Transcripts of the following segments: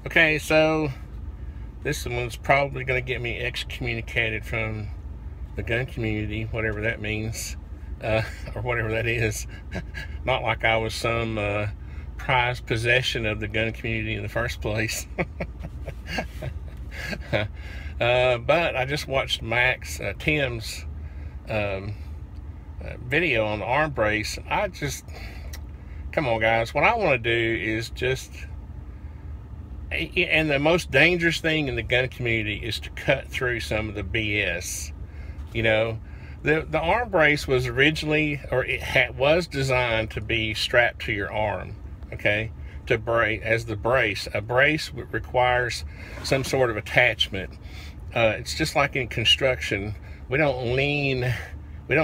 Okay, so this one's probably going to get me excommunicated from the gun community, whatever that means, or whatever that is. Not like I was some prized possession of the gun community in the first place. But I just watched Tim's video on the arm brace. Come on, guys. What I want to do is and the most dangerous thing in the gun community is to cut through some of the BS. You know, the arm brace was originally, was designed to be strapped to your arm, okay, to brace, as the brace. A brace requires some sort of attachment. It's just like in construction. We don't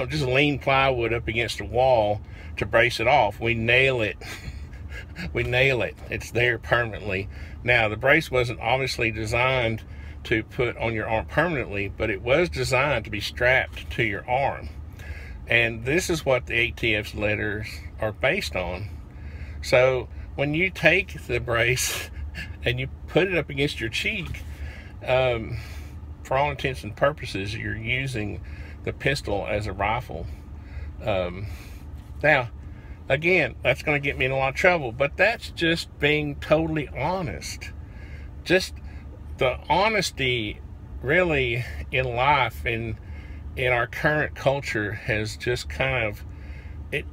just lean plywood up against a wall to brace it off. We nail it. We nail it. It's there permanently. Now, the brace wasn't obviously designed to put on your arm permanently, but it was designed to be strapped to your arm. And this is what the ATF's letters are based on. So when you take the brace and you put it up against your cheek, for all intents and purposes, you're using the pistol as a rifle. Now, again, that's going to get me in a lot of trouble, but that's just being totally honest. Just the honesty, really, in life, in our current culture, has just kind of, it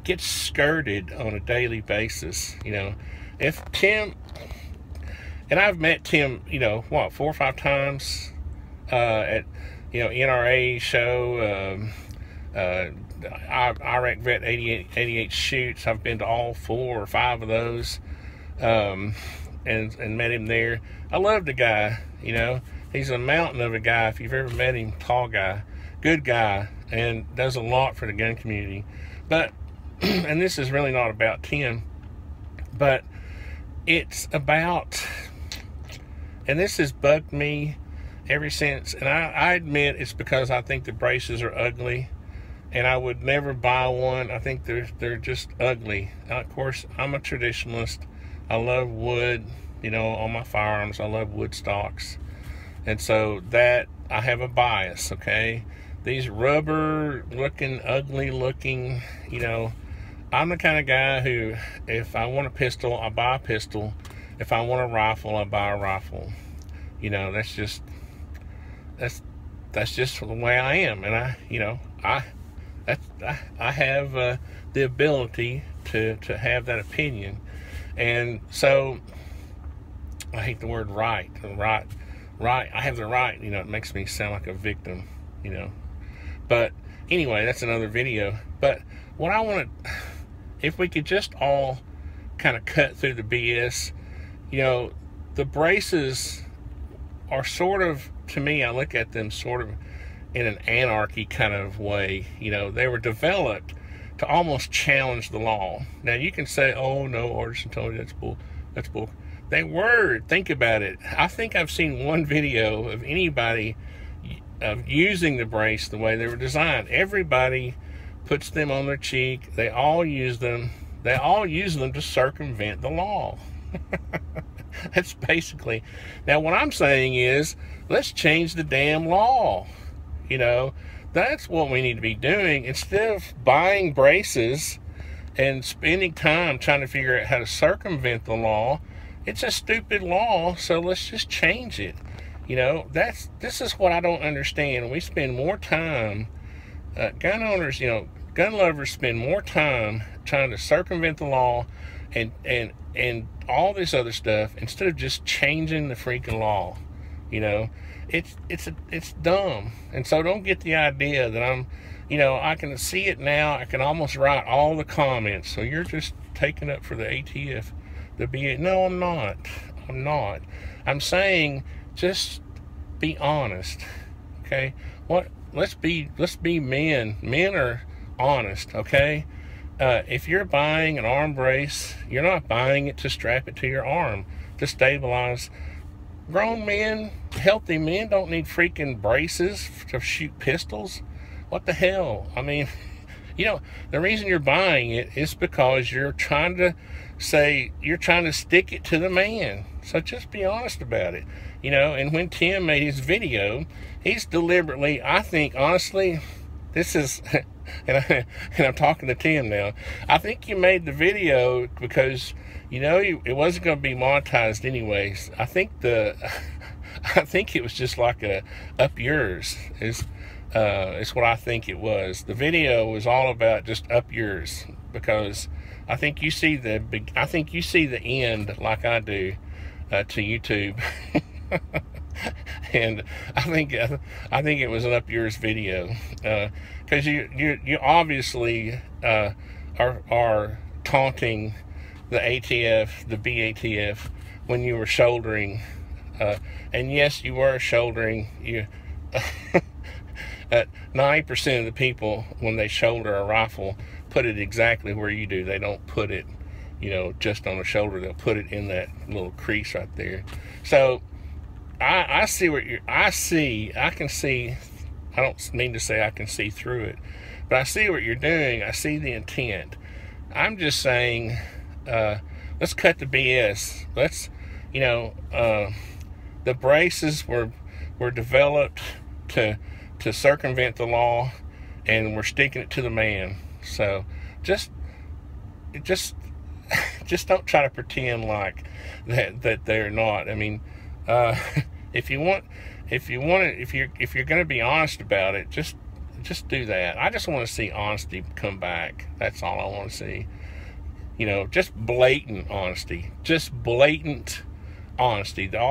gets skirted on a daily basis. You know, if Tim, and I've met Tim, 4 or 5 times at, NRA show, Iraq Vet 88 shoots. I've been to all 4 or 5 of those, and met him there. I love the guy. He's a mountain of a guy. If you've ever met him, tall guy, good guy, and does a lot for the gun community. But and this is really not about Tim, but it's about, and this has bugged me ever since, and I admit it's because I think the braces are ugly, and I would never buy one. I think they're just ugly. Of course, I'm a traditionalist. I love wood, on my firearms. I love wood stocks. And so that, I have a bias, okay? These rubber looking, ugly looking, I'm the kind of guy who, if I want a pistol, I buy a pistol. If I want a rifle, I buy a rifle. That's just the way I am. And I have the ability to have that opinion. And so I hate the word right. I have the right. It makes me sound like a victim. But anyway, that's another video. But what I want to, if we could just all kind of cut through the BS, the braces are sort of, to me, I look at them sort of in an anarchy kind of way. They were developed to almost challenge the law. Now, you can say, oh, no, Artisan told you that's bull. They were. Think about it. I think I've seen one video of anybody of using the brace the way they were designed. Everybody puts them on their cheek. They all use them. They all use them to circumvent the law. That's basically. Now, what I'm saying is, let's change the damn law. That's what we need to be doing. Instead of buying braces and spending time trying to figure out how to circumvent the law, it's a stupid law, so let's just change it. This is what I don't understand. We spend more time, gun owners, gun lovers spend more time trying to circumvent the law and all this other stuff instead of just changing the freaking law. It's dumb. And so don't get the idea that I'm, I can see it now. I can almost write all the comments. So you're just taking up for the ATF. No, I'm not. I'm saying just be honest. Okay? Let's be men. Men are honest, okay? If you're buying an arm brace, you're not buying it to strap it to your arm to stabilize. Grown men, healthy men, don't need freaking braces to shoot pistols. What the hell? I mean, You know, the reason you're buying it is because you're trying to stick it to the man. So just be honest about it. You know, and when Tim made his video, he's deliberately, I think, honestly, this is, and I'm talking to Tim now, I think you made the video because, you know, it wasn't going to be monetized anyways. I think it was just like a up yours is what I think it was. The video was all about just up yours, because I think you see the end like I do to YouTube. And I think it was an up yours video, because you obviously are taunting the ATF, the BATF, when you were shouldering, and yes, you were shouldering. 90% of the people, when they shoulder a rifle, put it exactly where you do. They don't put it, you know, just on the shoulder. They'll put it in that little crease right there. So I see what I can see. I don't mean to say I can see through it, but I see what you're doing. I see the intent. I'm just saying, let's cut the BS. Let's, you know, the braces were developed to circumvent the law, and we're sticking it to the man. So just don't try to pretend like that they're not. I mean, if you're going to be honest about it, just do that. I just want to see honesty come back. That's all I want to see. You know, just blatant honesty. Just blatant honesty. The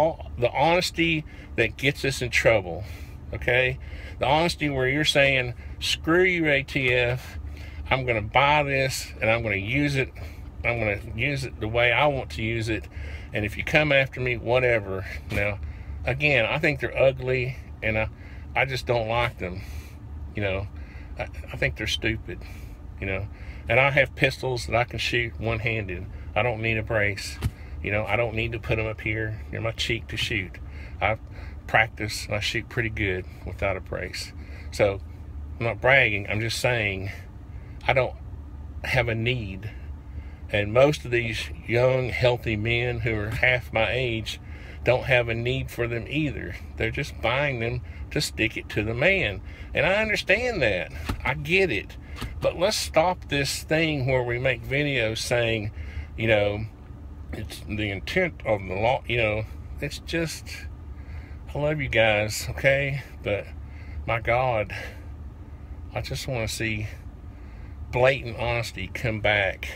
honesty that gets us in trouble. Okay? The honesty where you're saying, screw you, ATF. I'm going to buy this, and I'm going to use it. I'm going to use it the way I want to use it. And if you come after me, whatever. Now, again, I think they're ugly, and I just don't like them. You know, I think they're stupid. You know, and I have pistols that I can shoot one-handed. I don't need a brace. You know, I don't need to put them up here near my cheek to shoot. I practice, and I shoot pretty good without a brace. So I'm not bragging. I'm just saying I don't have a need. And most of these young, healthy men who are half my age don't have a need for them either. They're just buying them to stick it to the man. And I understand that. I get it. But let's stop this thing where we make videos saying, you know, it's the intent of the law. You know, it's just, I love you guys, okay? But my God, I just want to see blatant honesty come back.